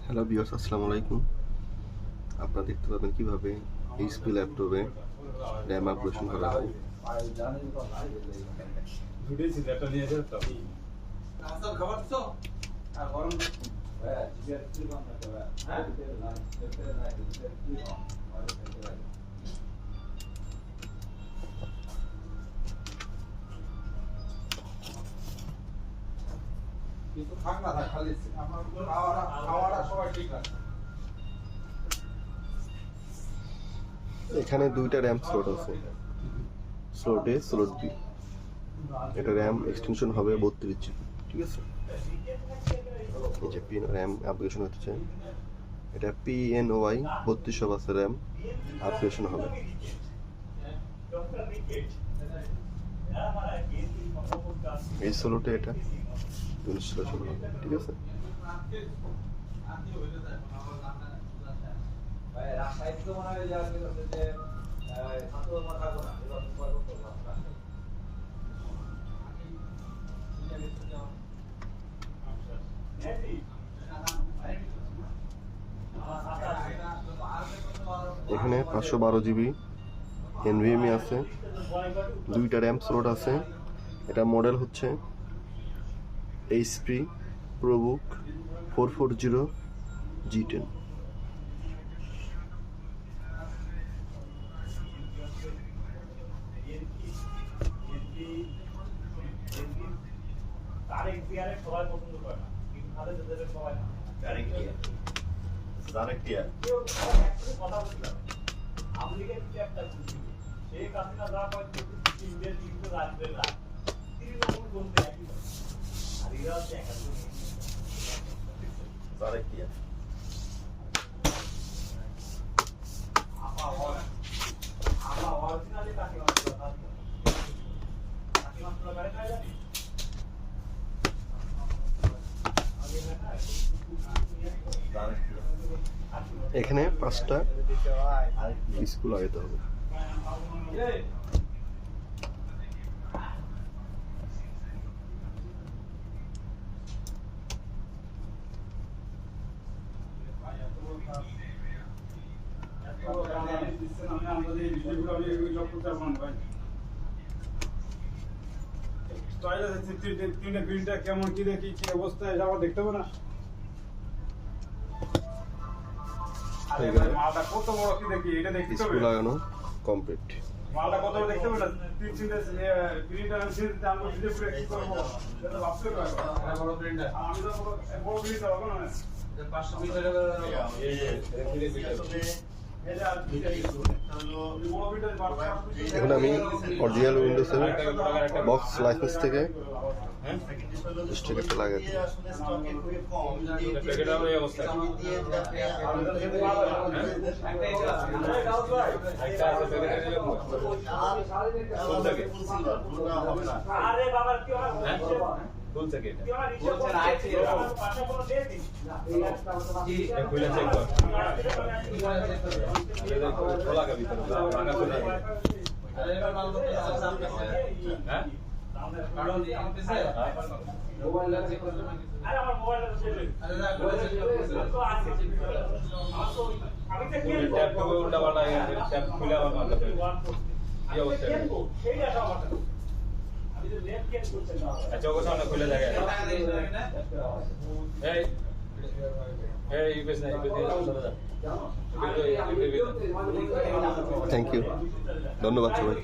Hello viewers, আসসালামু আলাইকুম। আপনারা দেখতে পাবেন কিভাবে এইচপি ল্যাপটপে র্যাম আপগ্রেডেশন করা হয়। কিন্তু থাক না থাক খালি খাওয়াটা সবাই ঠিক আছে। এখানে দুইটা র্যাম স্লট আছে, স্লট এ, স্লট বি। এটা র্যাম এক্সটেনশন হবে 32 জিবি, ঠিক আছে। এই যে পিন র্যাম আপগ্রেডেশন হচ্ছে, এটা PNOI 3200 বাসে র্যাম আপগ্রেডেশন হবে। এই স্লটে এটা ইনস্টলেশন হবে, ঠিক আছে। এখানে 512 জিবি NVMe আছে, দুইটা র্যাম স্লট আছে। এটা মডেল হচ্ছে HP ProBook 440 G10। সবাই পছন্দ করে না, কিন্তু তাদের সবাই না। কথা বলছিলাম আমেরিকার কিছু একটা সেই কাছনা যা পাচ্ছে ইন্ডিয়ার কিন্তু রাখবে না তৃণমূল বলতে একই আর এরা হচ্ছে একাত্তর অরিজিনালি তাকে মাত্র বেড়ে খায় জানি এখানে 5টা স্ক্রু লাগাতে হবে। কেমন কি দেখি কি অবস্থায় যাওয়া দেখতে হবে না। মালটা কত বড় কি দেখি এটা দেখতে হবে। লাগানো কমপ্লিট। মালটা কত বড় দেখতে হবে না। প্রিন্টার আমি ভিডিও করে কি করব সেটা ভাবতে হবে। বড় প্রিন্টার আমি তো বড় প্রিন্টার হবে না। 500 মিটার এখন আমি অরিজিনাল উইন্ডোজের বক্স লাইসেন্স থেকে স্টিকারটা লাগাই দিই। আরে বাবা কি হয় ফুল থেকে কি হয় পাশে কোনো দিয়ে দিন জি খুলে চেক কর খোলা কা ভিতরে ভাঙা তো নাই আরে এবার মাল তো হ্যাঁ কারণ আমার পিছে মোবাইল চেক করতে আরে আমার মোবাইলটা ছেড়ে আরে না করে চেক করতে তো আছে আমার তো আমি তো কি ট্যাপ করে উল্টা পাল্টা ট্যাপ খুলে আবার মারতে হবে কি অবস্থা সেইটা সব আছে আমি তো লেফট কেন করছেন না আচ্ছা ওকে সামনে খুলে থাকে এই এই ইউপিএস না ইউপিএস চলে যা থ্যাংক ইউ, ধন্যবাদ সবাই।